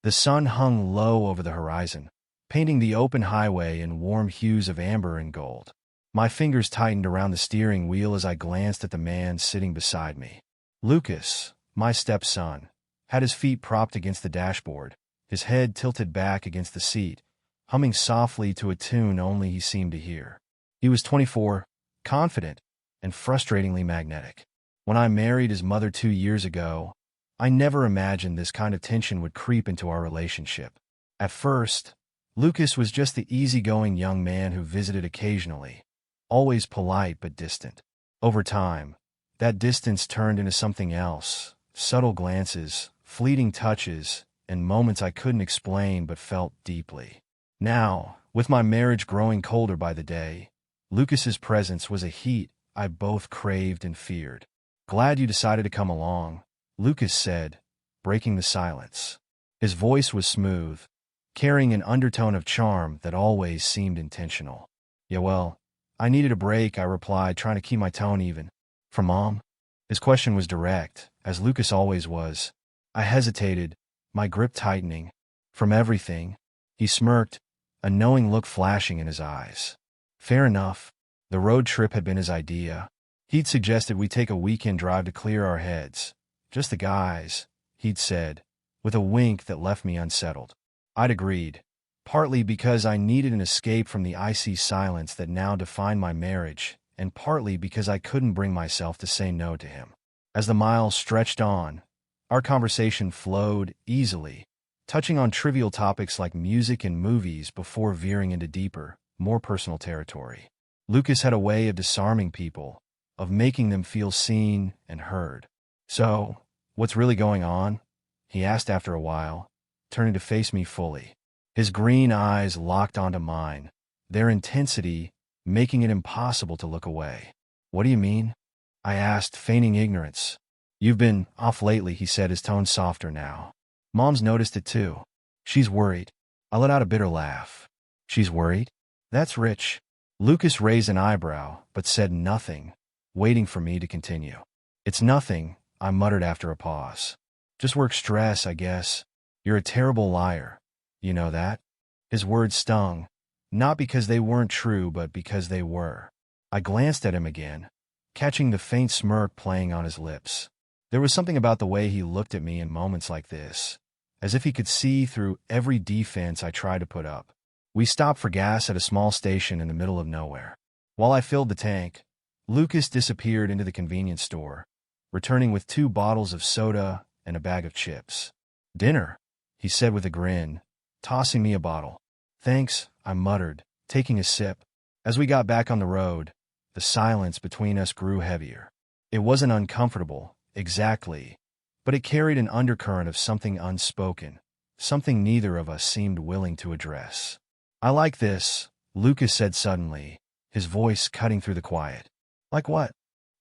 The sun hung low over the horizon, painting the open highway in warm hues of amber and gold. My fingers tightened around the steering wheel as I glanced at the man sitting beside me. Lucas, my stepson, had his feet propped against the dashboard, his head tilted back against the seat, humming softly to a tune only he seemed to hear. He was 24, confident, and frustratingly magnetic. When I married his mother 2 years ago, I never imagined this kind of tension would creep into our relationship. At first, Lucas was just the easygoing young man who visited occasionally, always polite but distant. Over time, that distance turned into something else, subtle glances, fleeting touches, and moments I couldn't explain but felt deeply. Now, with my marriage growing colder by the day, Lucas's presence was a heat I both craved and feared. "Glad you decided to come along," Lucas said, breaking the silence. His voice was smooth, carrying an undertone of charm that always seemed intentional. "Yeah, well, I needed a break," I replied, trying to keep my tone even. "From Mom?" His question was direct, as Lucas always was. I hesitated, my grip tightening. "From everything." He smirked, a knowing look flashing in his eyes. Fair enough. The road trip had been his idea. He'd suggested we take a weekend drive to clear our heads. "Just the guys," he'd said, with a wink that left me unsettled. I'd agreed, partly because I needed an escape from the icy silence that now defined my marriage, and partly because I couldn't bring myself to say no to him. As the miles stretched on, our conversation flowed easily, touching on trivial topics like music and movies before veering into deeper, more personal territory. Lucas had a way of disarming people, of making them feel seen and heard. "So, what's really going on?" he asked after a while, turning to face me fully. His green eyes locked onto mine, their intensity making it impossible to look away. "What do you mean?" I asked, feigning ignorance. "You've been off lately," he said, his tone softer now. "Mom's noticed it too. She's worried." I let out a bitter laugh. "She's worried? That's rich." Lucas raised an eyebrow, but said nothing, waiting for me to continue. "It's nothing," I muttered after a pause. "Just work stress, I guess. You're a terrible liar. You know that?" His words stung, not because they weren't true, but because they were. I glanced at him again, catching the faint smirk playing on his lips. There was something about the way he looked at me in moments like this, as if he could see through every defense I tried to put up. We stopped for gas at a small station in the middle of nowhere. While I filled the tank, Lucas disappeared into the convenience store, returning with 2 bottles of soda and a bag of chips. "Dinner," he said with a grin, tossing me a bottle. "Thanks," I muttered, taking a sip. As we got back on the road, the silence between us grew heavier. It wasn't uncomfortable, exactly, but it carried an undercurrent of something unspoken, something neither of us seemed willing to address. "I like this," Lucas said suddenly, his voice cutting through the quiet. "Like what?"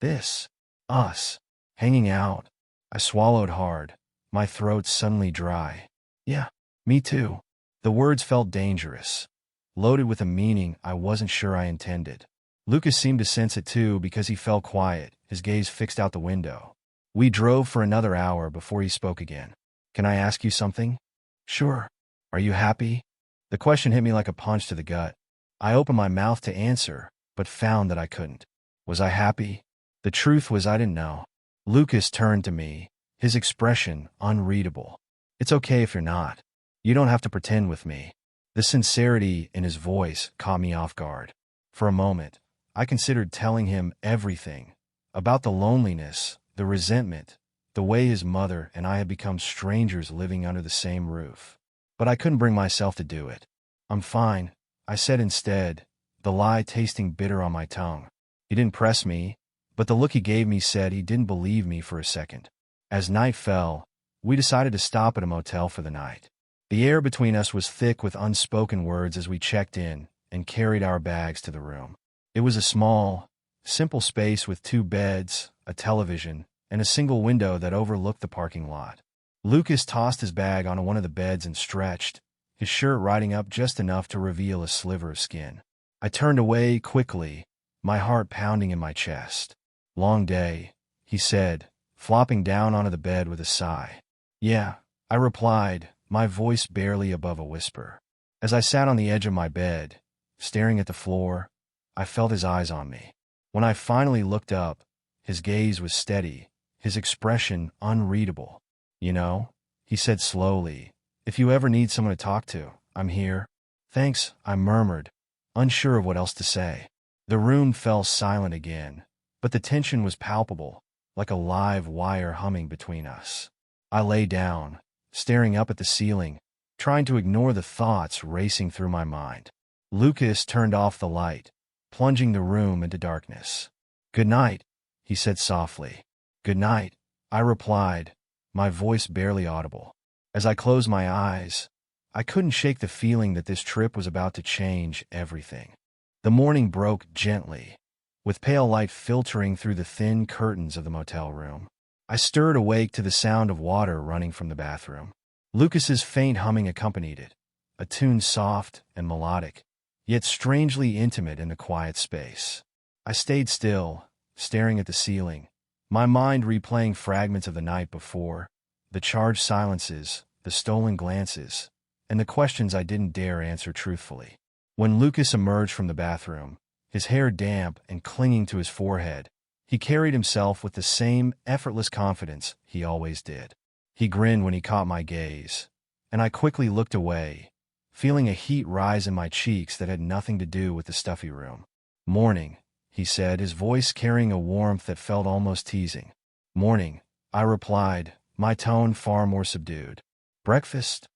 "This. Us. Hanging out." I swallowed hard, my throat suddenly dry. "Yeah, me too." The words felt dangerous, loaded with a meaning I wasn't sure I intended. Lucas seemed to sense it too because he fell quiet, his gaze fixed out the window. We drove for another hour before he spoke again. "Can I ask you something?" "Sure." "Are you happy?" The question hit me like a punch to the gut. I opened my mouth to answer, but found that I couldn't. Was I happy? The truth was I didn't know. Lucas turned to me, his expression unreadable. "It's okay if you're not. You don't have to pretend with me." The sincerity in his voice caught me off guard. For a moment, I considered telling him everything, about the loneliness, the resentment, the way his mother and I had become strangers living under the same roof. But I couldn't bring myself to do it. "I'm fine," I said instead, the lie tasting bitter on my tongue. He didn't press me, but the look he gave me said he didn't believe me for a second. As night fell, we decided to stop at a motel for the night. The air between us was thick with unspoken words as we checked in and carried our bags to the room. It was a small, simple space with 2 beds, a television, and a single window that overlooked the parking lot. Lucas tossed his bag onto one of the beds and stretched, his shirt riding up just enough to reveal a sliver of skin. I turned away quickly, my heart pounding in my chest. "Long day," he said, flopping down onto the bed with a sigh. "Yeah," I replied, my voice barely above a whisper. As I sat on the edge of my bed, staring at the floor, I felt his eyes on me. When I finally looked up, his gaze was steady, his expression unreadable. "You know," he said slowly, "if you ever need someone to talk to, I'm here." "Thanks," I murmured, unsure of what else to say. The room fell silent again, but the tension was palpable, like a live wire humming between us. I lay down, staring up at the ceiling, trying to ignore the thoughts racing through my mind. Lucas turned off the light, plunging the room into darkness. "Good night," he said softly. "Good night," I replied, my voice barely audible. As I closed my eyes, I couldn't shake the feeling that this trip was about to change everything. The morning broke gently, with pale light filtering through the thin curtains of the motel room. I stirred awake to the sound of water running from the bathroom. Lucas's faint humming accompanied it, a tune soft and melodic, yet strangely intimate in the quiet space. I stayed still, staring at the ceiling, my mind replaying fragments of the night before, the charged silences, the stolen glances, and the questions I didn't dare answer truthfully. When Lucas emerged from the bathroom, his hair damp and clinging to his forehead, he carried himself with the same effortless confidence he always did. He grinned when he caught my gaze, and I quickly looked away, feeling a heat rise in my cheeks that had nothing to do with the stuffy room. "Morning," he said, his voice carrying a warmth that felt almost teasing. "Morning," I replied, my tone far more subdued. "Breakfast?"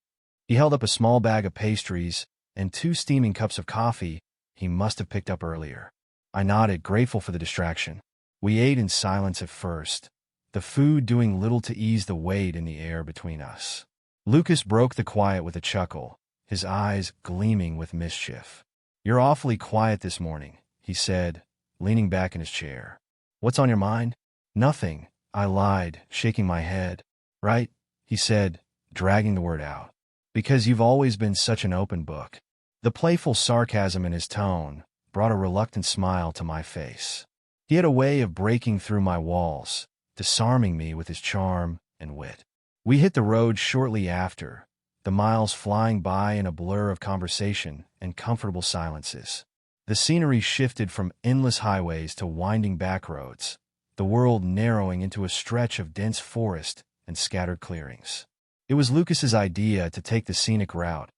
He held up a small bag of pastries and 2 steaming cups of coffee he must have picked up earlier. I nodded, grateful for the distraction. We ate in silence at first, the food doing little to ease the weight in the air between us. Lucas broke the quiet with a chuckle, his eyes gleaming with mischief. "You're awfully quiet this morning," he said, leaning back in his chair. "What's on your mind?" "Nothing," I lied, shaking my head. "Right," he said, dragging the word out. "Because you've always been such an open book." The playful sarcasm in his tone brought a reluctant smile to my face. He had a way of breaking through my walls, disarming me with his charm and wit. We hit the road shortly after, the miles flying by in a blur of conversation and comfortable silences. The scenery shifted from endless highways to winding back roads, the world narrowing into a stretch of dense forest and scattered clearings. It was Lucas's idea to take the scenic route,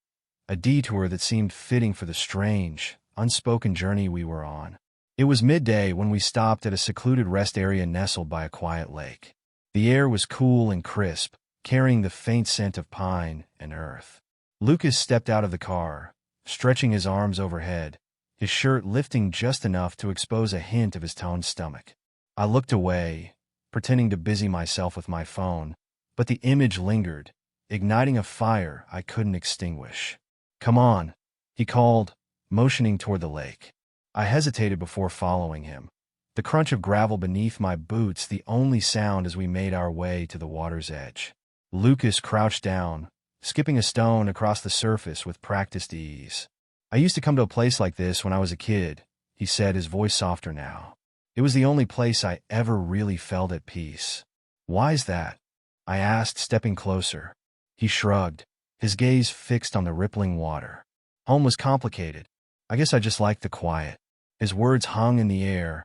a detour that seemed fitting for the strange, unspoken journey we were on. It was midday when we stopped at a secluded rest area nestled by a quiet lake. The air was cool and crisp, carrying the faint scent of pine and earth. Lucas stepped out of the car, stretching his arms overhead, his shirt lifting just enough to expose a hint of his toned stomach. I looked away, pretending to busy myself with my phone, but the image lingered, igniting a fire I couldn't extinguish. "Come on," he called, motioning toward the lake. I hesitated before following him, the crunch of gravel beneath my boots the only sound as we made our way to the water's edge. Lucas crouched down, skipping a stone across the surface with practiced ease. "I used to come to a place like this when I was a kid," he said, his voice softer now. "It was the only place I ever really felt at peace." "Why's that?" I asked, stepping closer. He shrugged, his gaze fixed on the rippling water. "Home was complicated. I guess I just liked the quiet." His words hung in the air,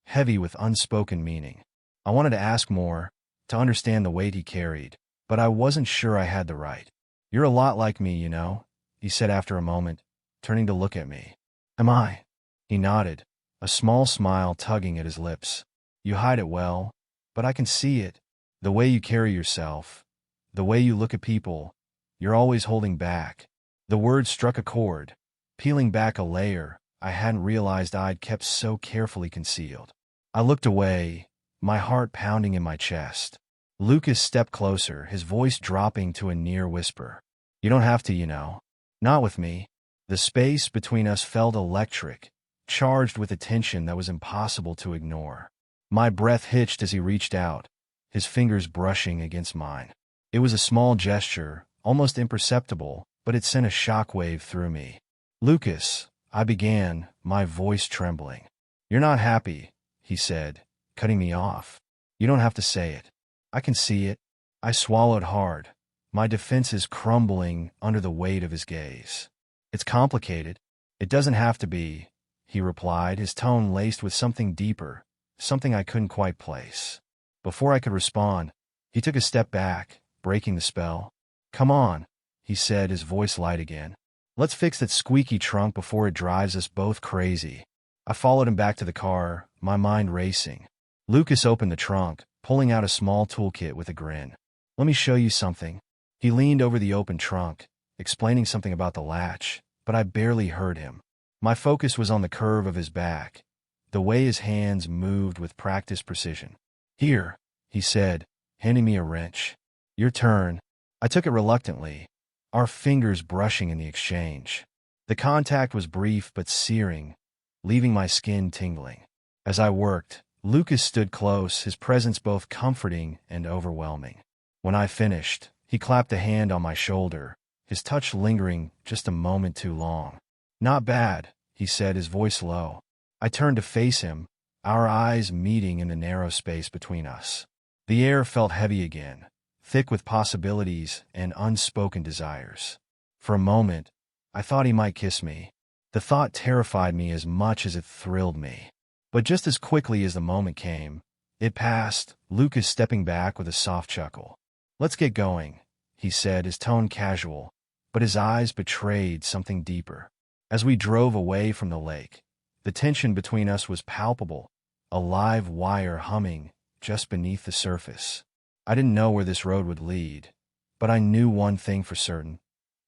heavy with unspoken meaning. I wanted to ask more, to understand the weight he carried, but I wasn't sure I had the right. "You're a lot like me, you know," he said after a moment, turning to look at me. "Am I?" He nodded, a small smile tugging at his lips. "You hide it well, but I can see it. The way you carry yourself, the way you look at people, you're always holding back." The words struck a chord, peeling back a layer I hadn't realized I'd kept so carefully concealed. I looked away, my heart pounding in my chest. Lucas stepped closer, his voice dropping to a near whisper. "You don't have to, you know. Not with me." The space between us felt electric, charged with a tension that was impossible to ignore. My breath hitched as he reached out, his fingers brushing against mine. It was a small gesture, almost imperceptible, but it sent a shockwave through me. "Lucas," I began, my voice trembling. "You're not happy," he said, cutting me off. "You don't have to say it. I can see it." I swallowed hard, my defenses crumbling under the weight of his gaze. It's complicated. It doesn't have to be, he replied, his tone laced with something deeper, something I couldn't quite place. Before I could respond, he took a step back, breaking the spell. Come on, he said, his voice light again. Let's fix that squeaky trunk before it drives us both crazy. I followed him back to the car, my mind racing. Lucas opened the trunk, pulling out a small toolkit with a grin. Let me show you something. He leaned over the open trunk, explaining something about the latch, but I barely heard him. My focus was on the curve of his back, the way his hands moved with practiced precision. Here, he said, handing me a wrench. Your turn. I took it reluctantly, our fingers brushing in the exchange. The contact was brief but searing, leaving my skin tingling. As I worked, Lucas stood close, his presence both comforting and overwhelming. When I finished, he clapped a hand on my shoulder, his touch lingering just a moment too long. Not bad, he said, his voice low. I turned to face him, our eyes meeting in the narrow space between us. The air felt heavy again, thick with possibilities and unspoken desires. For a moment, I thought he might kiss me. The thought terrified me as much as it thrilled me. But just as quickly as the moment came, it passed, Lucas stepping back with a soft chuckle. Let's get going, he said, his tone casual, but his eyes betrayed something deeper. As we drove away from the lake, the tension between us was palpable, a live wire humming just beneath the surface. I didn't know where this road would lead, but I knew one thing for certain.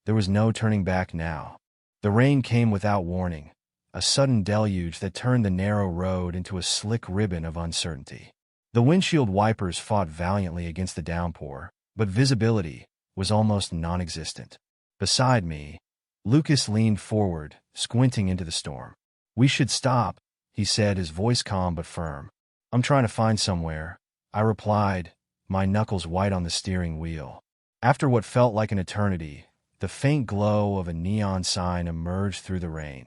There was no turning back now. The rain came without warning, a sudden deluge that turned the narrow road into a slick ribbon of uncertainty. The windshield wipers fought valiantly against the downpour, but visibility was almost non-existent. Beside me, Lucas leaned forward, squinting into the storm. We should stop, he said, his voice calm but firm. I'm trying to find somewhere, I replied, my knuckles white on the steering wheel. After what felt like an eternity, the faint glow of a neon sign emerged through the rain.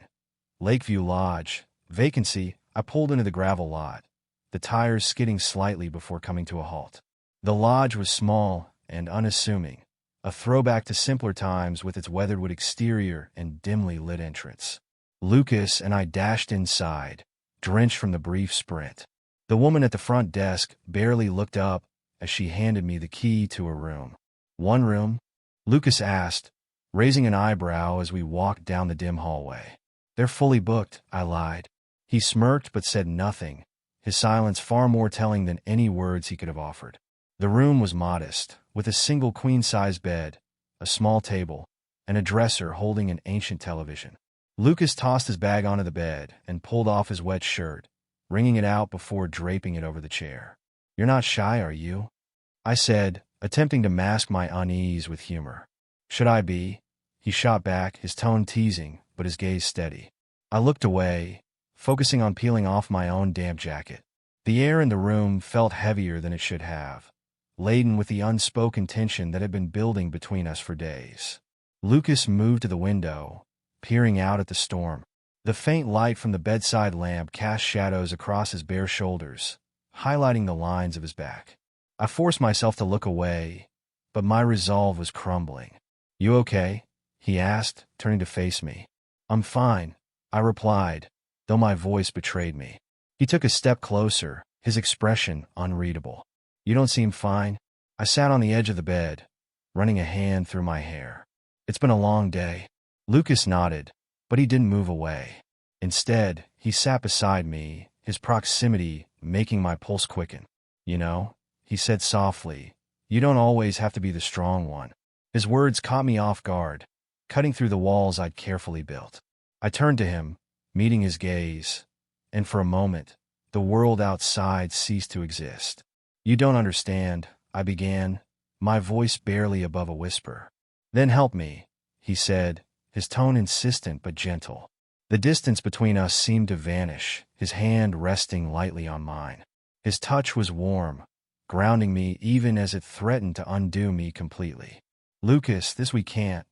Lakeview Lodge, vacancy. I pulled into the gravel lot, the tires skidding slightly before coming to a halt. The lodge was small and unassuming, a throwback to simpler times with its weathered exterior and dimly lit entrance. Lucas and I dashed inside, drenched from the brief sprint. The woman at the front desk barely looked up as she handed me the key to a room. One room? Lucas asked, raising an eyebrow as we walked down the dim hallway. They're fully booked, I lied. He smirked but said nothing, his silence far more telling than any words he could have offered. The room was modest, with a single queen-size bed, a small table, and a dresser holding an ancient television. Lucas tossed his bag onto the bed and pulled off his wet shirt, wringing it out before draping it over the chair. You're not shy, are you? I said, attempting to mask my unease with humor. Should I be? He shot back, his tone teasing, but his gaze steady. I looked away, focusing on peeling off my own damp jacket. The air in the room felt heavier than it should have, laden with the unspoken tension that had been building between us for days. Lucas moved to the window, peering out at the storm. The faint light from the bedside lamp cast shadows across his bare shoulders, highlighting the lines of his back. I forced myself to look away, but my resolve was crumbling. You okay? He asked, turning to face me. I'm fine, I replied, though my voice betrayed me. He took a step closer, his expression unreadable. You don't seem fine. I sat on the edge of the bed, running a hand through my hair. It's been a long day. Lucas nodded, but he didn't move away. Instead, he sat beside me, his proximity making my pulse quicken. You know, he said softly, you don't always have to be the strong one. His words caught me off guard, cutting through the walls I'd carefully built. I turned to him, meeting his gaze, and for a moment, the world outside ceased to exist. You don't understand, I began, my voice barely above a whisper. Then help me, he said, his tone insistent but gentle. The distance between us seemed to vanish, his hand resting lightly on mine. His touch was warm, grounding me even as it threatened to undo me completely. Lucas, this we can't.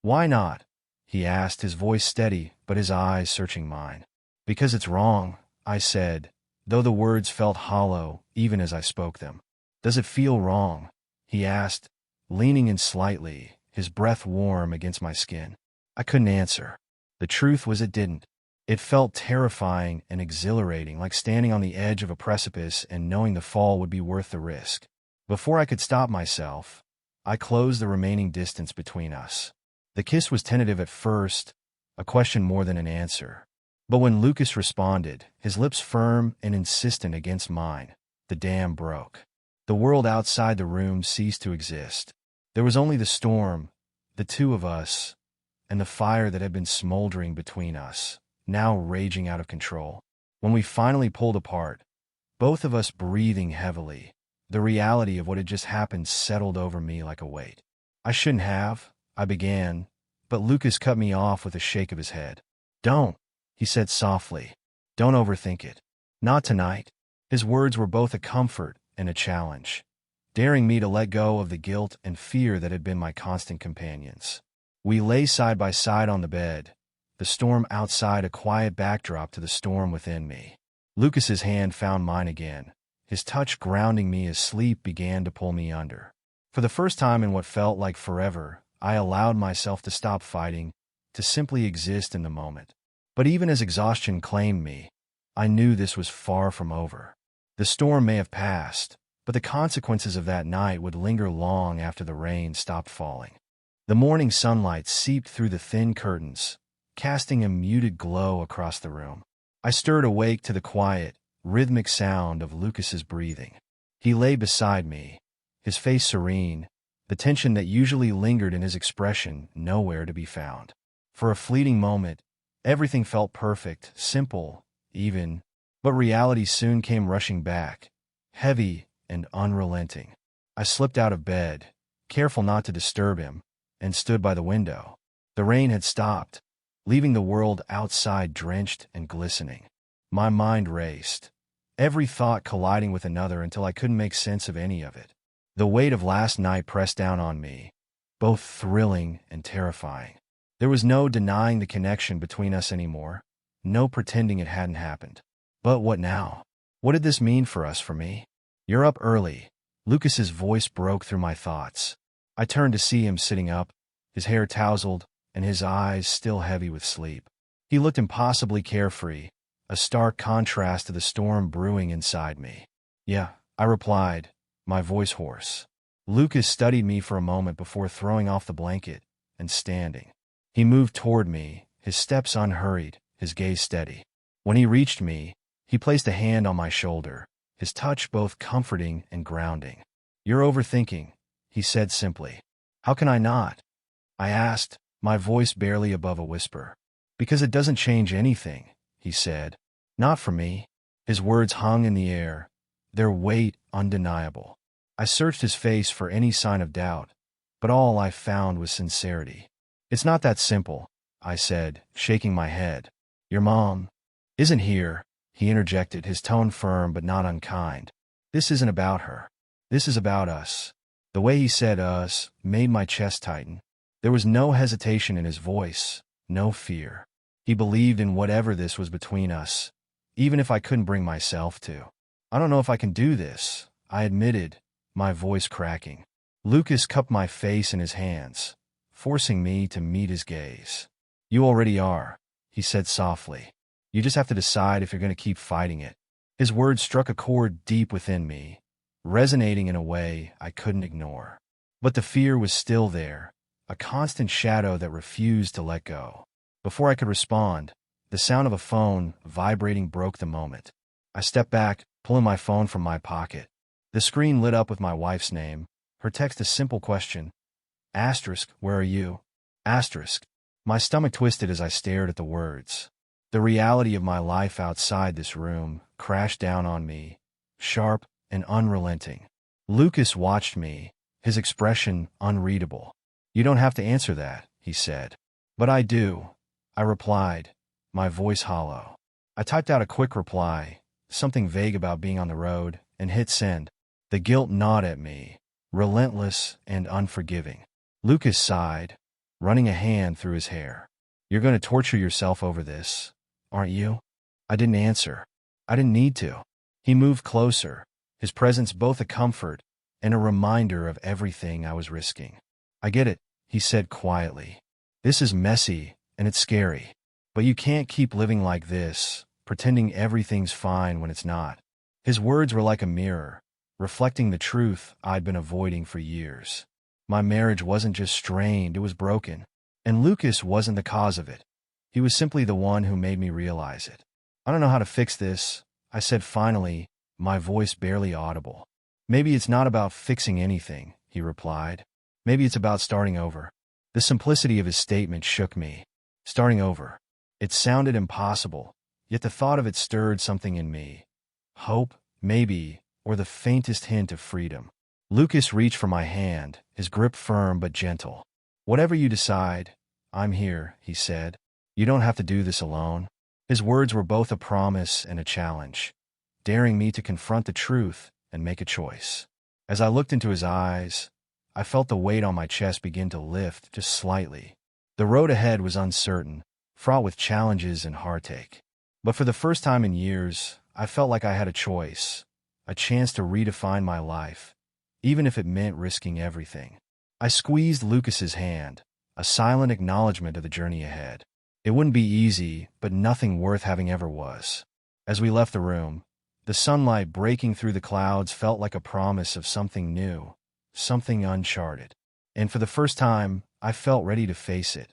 Why not? He asked, his voice steady, but his eyes searching mine. Because it's wrong, I said, though the words felt hollow even as I spoke them. Does it feel wrong? He asked, leaning in slightly, his breath warm against my skin. I couldn't answer. The truth was it didn't. It felt terrifying and exhilarating, like standing on the edge of a precipice and knowing the fall would be worth the risk. Before I could stop myself, I closed the remaining distance between us. The kiss was tentative at first, a question more than an answer. But when Lucas responded, his lips firm and insistent against mine, the dam broke. The world outside the room ceased to exist. There was only the storm, the two of us, and the fire that had been smoldering between us, now raging out of control. When we finally pulled apart, both of us breathing heavily, the reality of what had just happened settled over me like a weight. I shouldn't have, I began, but Lucas cut me off with a shake of his head. Don't, he said softly. Don't overthink it. Not tonight. His words were both a comfort and a challenge, daring me to let go of the guilt and fear that had been my constant companions. We lay side by side on the bed, the storm outside a quiet backdrop to the storm within me. Lucas's hand found mine again, his touch grounding me as sleep began to pull me under. For the first time in what felt like forever, I allowed myself to stop fighting, to simply exist in the moment. But even as exhaustion claimed me, I knew this was far from over. The storm may have passed, but the consequences of that night would linger long after the rain stopped falling. The morning sunlight seeped through the thin curtains, casting a muted glow across the room. I stirred awake to the quiet, rhythmic sound of Lucas's breathing. He lay beside me, his face serene, the tension that usually lingered in his expression nowhere to be found. For a fleeting moment, everything felt perfect, simple, even, but reality soon came rushing back, heavy and unrelenting. I slipped out of bed, careful not to disturb him, and stood by the window. The rain had stopped, leaving the world outside drenched and glistening. My mind raced, every thought colliding with another until I couldn't make sense of any of it. The weight of last night pressed down on me, both thrilling and terrifying. There was no denying the connection between us anymore, no pretending it hadn't happened. But what now? What did this mean for us, for me? You're up early. Lucas's voice broke through my thoughts. I turned to see him sitting up, his hair tousled, and his eyes still heavy with sleep. He looked impossibly carefree, a stark contrast to the storm brewing inside me. Yeah, I replied, my voice hoarse. Lucas studied me for a moment before throwing off the blanket and standing. He moved toward me, his steps unhurried, his gaze steady. When he reached me, he placed a hand on my shoulder, his touch both comforting and grounding. You're overthinking, he said simply. How can I not? I asked, my voice barely above a whisper. Because it doesn't change anything, he said. Not for me. His words hung in the air, their weight undeniable. I searched his face for any sign of doubt, but all I found was sincerity. It's not that simple, I said, shaking my head. Your mom isn't here, he interjected, his tone firm but not unkind. This isn't about her. This is about us. The way he said us made my chest tighten. There was no hesitation in his voice, no fear. He believed in whatever this was between us, even if I couldn't bring myself to. I don't know if I can do this, I admitted, my voice cracking. Lucas cupped my face in his hands, forcing me to meet his gaze. You already are, he said softly. You just have to decide if you're going to keep fighting it. His words struck a chord deep within me, resonating in a way I couldn't ignore. But the fear was still there, a constant shadow that refused to let go. Before I could respond, the sound of a phone vibrating broke the moment. I stepped back, pulling my phone from my pocket. The screen lit up with my wife's name, her text a simple question. Asterisk, where are you? Asterisk. My stomach twisted as I stared at the words. The reality of my life outside this room crashed down on me, sharp and unrelenting. Lucas watched me, his expression unreadable. You don't have to answer that, he said. But I do, I replied, my voice hollow. I typed out a quick reply, something vague about being on the road, and hit send. The guilt gnawed at me, relentless and unforgiving. Lucas sighed, running a hand through his hair. You're going to torture yourself over this, aren't you? I didn't answer. I didn't need to. He moved closer, his presence both a comfort and a reminder of everything I was risking. I get it, he said quietly. This is messy, and it's scary. But you can't keep living like this, pretending everything's fine when it's not. His words were like a mirror, reflecting the truth I'd been avoiding for years. My marriage wasn't just strained, it was broken. And Lucas wasn't the cause of it. He was simply the one who made me realize it. I don't know how to fix this, I said finally, my voice barely audible. Maybe it's not about fixing anything, he replied. Maybe it's about starting over. The simplicity of his statement shook me. Starting over. It sounded impossible, yet the thought of it stirred something in me. Hope, maybe, or the faintest hint of freedom. Lucas reached for my hand, his grip firm but gentle. Whatever you decide, I'm here, he said. You don't have to do this alone. His words were both a promise and a challenge, daring me to confront the truth and make a choice. As I looked into his eyes, I felt the weight on my chest begin to lift just slightly. The road ahead was uncertain, fraught with challenges and heartache. But for the first time in years, I felt like I had a choice, a chance to redefine my life, even if it meant risking everything. I squeezed Lucas's hand, a silent acknowledgement of the journey ahead. It wouldn't be easy, but nothing worth having ever was. As we left the room, the sunlight breaking through the clouds felt like a promise of something new, something uncharted. And for the first time, I felt ready to face it,